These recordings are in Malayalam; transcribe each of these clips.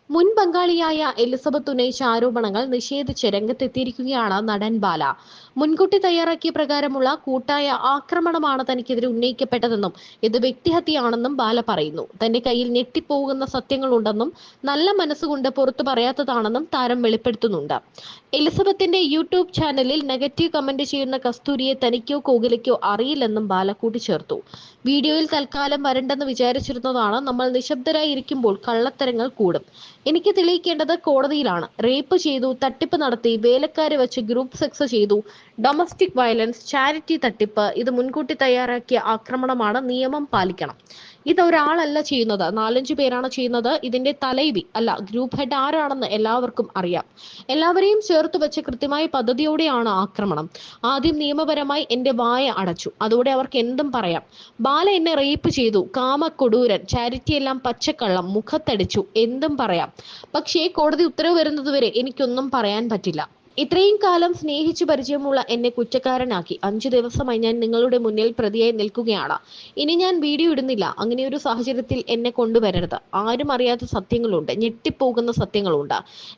മുൻ പങ്കാളിയായ എലിസബത്ത് ഉന്നയിച്ച ആരോപണങ്ങൾ നിഷേധിച്ച് രംഗത്തെത്തിയിരിക്കുകയാണ് നടൻ ബാല. മുൻകൂട്ടി തയ്യാറാക്കിയ പ്രകാരമുള്ള കൂട്ടായ ആക്രമണമാണ് തനിക്കെതിരെ ഉന്നയിക്കപ്പെട്ടതെന്നും ഇത് വ്യക്തിഹത്യയാണെന്നും ബാല പറയുന്നു. തന്റെ കയ്യിൽ ഞെട്ടിപ്പോകുന്ന സത്യങ്ങളുണ്ടെന്നും നല്ല മനസ്സുകൊണ്ട് പുറത്തു പറയാത്തതാണെന്നും താരം വെളിപ്പെടുത്തുന്നുണ്ട്. എലിസബത്തിന്റെ യൂട്യൂബ് ചാനലിൽ നെഗറ്റീവ് കമന്റ് ചെയ്യുന്ന കസ്തൂരിയെ തനിക്കോ കോകിലയ്ക്കോ അറിയില്ലെന്നും ബാല കൂട്ടിച്ചേർത്തു. വീഡിയോയിൽ തൽക്കാലം വരണ്ടെന്ന് വിചാരിച്ചിരുന്നതാണ്. നമ്മൾ നിശബ്ദരായി ഇരിക്കുമ്പോൾ കള്ളത്തരങ്ങൾ കൂടും. എനിക്ക് തെളിയിക്കേണ്ടത് കോടതിയിലാണ്. റേപ്പ് ചെയ്തു, തട്ടിപ്പ് നടത്തി, വേലക്കാരെ വെച്ച് ഗ്രൂപ്പ് സെക്സ് ചെയ്തു, ഡൊമസ്റ്റിക് വയലൻസ്, ചാരിറ്റി തട്ടിപ്പ്, ഇത് മുൻകൂട്ടി തയ്യാറാക്കിയ ആക്രമണമാണ്. നിയമം പാലിക്കണം. ഇത് ഒരാളല്ല ചെയ്യുന്നത്, 4-5 പേരാണ് ചെയ്യുന്നത്. ഇതിന്റെ തലൈവി അല്ല, ഗ്രൂപ്പ് ഹെഡ് ആരാണെന്ന് എല്ലാവർക്കും അറിയാം. എല്ലാവരെയും ചേർത്ത് വെച്ച് കൃത്യമായ പദ്ധതിയോടെയാണ് ആക്രമണം. ആദ്യം നിയമപരമായി എന്റെ വായ അടച്ചു, അതോടെ അവർക്ക് എന്തും പറയാം. ബാല എന്നെ റേപ്പ് ചെയ്തു, കാമക്കൊടൂരൻ, ചാരിറ്റി എല്ലാം പച്ചക്കള്ളം, മുഖത്തടിച്ചു, എന്തും പറയാം. പക്ഷേ കോടതി ഉത്തരവ് വരുന്നതുവരെ എനിക്കൊന്നും പറയാൻ പറ്റില്ല. ഇത്രയും കാലം സ്നേഹിച്ചു പരിചയമുള്ള എന്നെ കുറ്റക്കാരനാക്കി. 5 ദിവസമായി ഞാൻ നിങ്ങളുടെ മുന്നിൽ പ്രതിയായി നിൽക്കുകയാണ്. ഇനി ഞാൻ വീഡിയോ ഇടുന്നില്ല. അങ്ങനെ ഒരു സാഹചര്യത്തിൽ എന്നെ കൊണ്ടുവരരുത്. ആരും അറിയാത്ത സത്യങ്ങളുണ്ട്, ഞെട്ടിപ്പോകുന്ന സത്യങ്ങളുണ്ട്.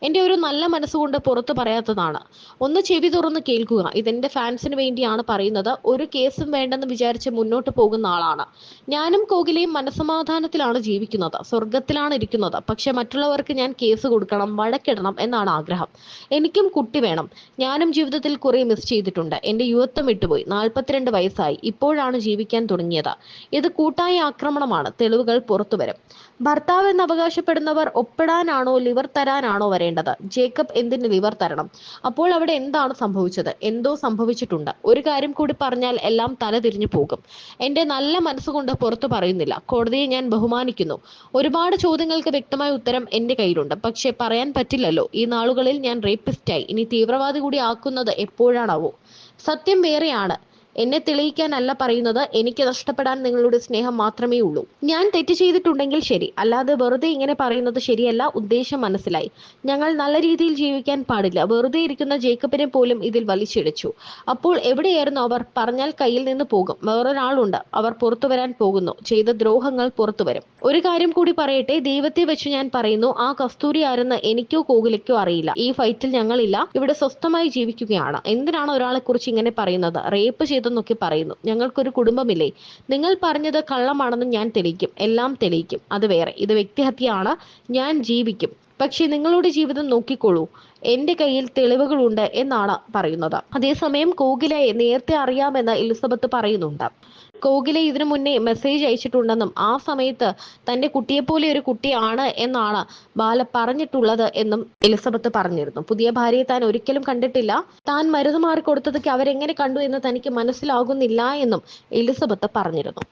എന്റെ ഒരു നല്ല മനസ്സുകൊണ്ട് പുറത്തു പറയാത്തതാണ്. ഒന്ന് ചെവി തുറന്ന് കേൾക്കുക. ഇതെന്റെ ഫാൻസിന് വേണ്ടിയാണ് പറയുന്നത്. ഒരു കേസും വേണ്ടെന്ന് വിചാരിച്ച് മുന്നോട്ട് പോകുന്ന ആളാണ്. ഞാനും കോകിലയും മനസ്സമാധാനത്തിലാണ് ജീവിക്കുന്നത്, സ്വർഗത്തിലാണ് ഇരിക്കുന്നത്. പക്ഷെ മറ്റുള്ളവർക്ക് ഞാൻ കേസ് കൊടുക്കണം, വഴക്കിടണം എന്നാണ് ആഗ്രഹം. എനിക്കും കുട്ടി വേണം. ഞാനും ജീവിതത്തിൽ കുറെ മിസ് ചെയ്തിട്ടുണ്ട്. എന്റെ യുവത്വം വിട്ടുപോയി. 42 വയസ്സായി. ഇപ്പോഴാണ് ജീവിക്കാൻ തുടങ്ങിയത്. ഇത് കൂട്ടായ ആക്രമണമാണ്. തെളിവുകൾ പുറത്തുവരും. ഭർത്താവ് എന്ന് അവകാശപ്പെടുന്നവർ ഒപ്പിടാനാണോ ലിവർ തരാനാണോ വരേണ്ടത്? ജേക്കബ് എന്തിന് ലിവർ തരണം? അപ്പോൾ അവിടെ എന്താണ് സംഭവിച്ചത്? എന്തോ സംഭവിച്ചിട്ടുണ്ട്. ഒരു കാര്യം കൂടി പറഞ്ഞാൽ എല്ലാം തലതിരിഞ്ഞു പോകും. എന്റെ നല്ല മനസ്സുകൊണ്ട് പുറത്തു പറയുന്നില്ല. കോടതിയെ ഞാൻ ബഹുമാനിക്കുന്നു. ഒരുപാട് ചോദ്യങ്ങൾക്ക് വ്യക്തമായ ഉത്തരം എന്റെ കയ്യിലുണ്ട്. പക്ഷെ പറയാൻ പറ്റില്ലല്ലോ. ഈ നാളുകളിൽ ഞാൻ റേപ്പിസ്റ്റായി. ഇനി തീവ്രവാദി കൂടി ആക്കുന്നത് എപ്പോഴാണാവോ? സത്യം വേറെയാണ്. എന്നെ തെളിയിക്കാനല്ല പറയുന്നത്. എനിക്ക് നഷ്ടപ്പെടാൻ നിങ്ങളുടെ സ്നേഹം മാത്രമേ ഉള്ളൂ. ഞാൻ തെറ്റ് ചെയ്തിട്ടുണ്ടെങ്കിൽ ശരി, അല്ലാതെ വെറുതെ ഇങ്ങനെ പറയുന്നത് ശരിയല്ല. ഉദ്ദേശം മനസ്സിലായി. ഞങ്ങൾ നല്ല രീതിയിൽ ജീവിക്കാൻ പാടില്ല. വെറുതെ ഇരിക്കുന്ന ജേക്കബിനെ പോലും ഇതിൽ വലിച്ചിഴച്ചു. അപ്പോൾ എവിടെയായിരുന്നു അവർ? പറഞ്ഞാൽ കയ്യിൽ നിന്ന് പോകും. വേറൊരാളുണ്ട്, അവർ പുറത്തു വരാൻ പോകുന്നു. ചെയ്ത ദ്രോഹങ്ങൾ പുറത്തു വരും. ഒരു കാര്യം കൂടി പറയട്ടെ, ദൈവത്തെ വെച്ച് ഞാൻ പറയുന്നു, ആ കസ്തൂരി ആരെന്ന് എനിക്കോ കോകിലയ്ക്കോ അറിയില്ല. ഈ ഫൈറ്റിൽ ഞങ്ങളില്ല. ഇവിടെ സ്വസ്ഥമായി ജീവിക്കുകയാണ്. എന്തിനാണ് ഒരാളെ കുറിച്ച് ഇങ്ങനെ പറയുന്നത്? റേപ്പ് ചെയ്തെന്നൊക്കെ പറയുന്നു. ഞങ്ങൾക്കൊരു കുടുംബമില്ലേ? നിങ്ങൾ പറഞ്ഞത് കള്ളമാണെന്ന് ഞാൻ തെളിയിക്കും. എല്ലാം തെളിയിക്കും. അത് വേറെ. ഇത് വ്യക്തിഹത്യയാണ്. ഞാൻ ജീവിക്കും. പക്ഷെ നിങ്ങളുടെ ജീവിതം നോക്കിക്കോളൂ. എന്റെ കയ്യിൽ തെളിവുകളുണ്ട് എന്നാണ് പറയുന്നത്. അതേസമയം കോകിലയെ നേരത്തെ അറിയാമെന്ന് എലിസബത്ത് പറയുന്നുണ്ട്. കോകില ഇതിനു മുന്നേ മെസ്സേജ് അയച്ചിട്ടുണ്ടെന്നും ആ സമയത്ത് തന്റെ കുട്ടിയെപ്പോലെ ഒരു കുട്ടിയാണ് എന്നാണ് ബാല പറഞ്ഞിട്ടുള്ളത് എന്നും എലിസബത്ത് പറഞ്ഞിരുന്നു. പുതിയ ഭാര്യയെ താൻ ഒരിക്കലും കണ്ടിട്ടില്ല. താൻ മരുന്ന് മാറി കൊടുത്തതൊക്കെ അവരെങ്ങനെ കണ്ടു എന്ന് തനിക്ക് മനസ്സിലാകുന്നില്ല എന്നും എലിസബത്ത് പറഞ്ഞിരുന്നു.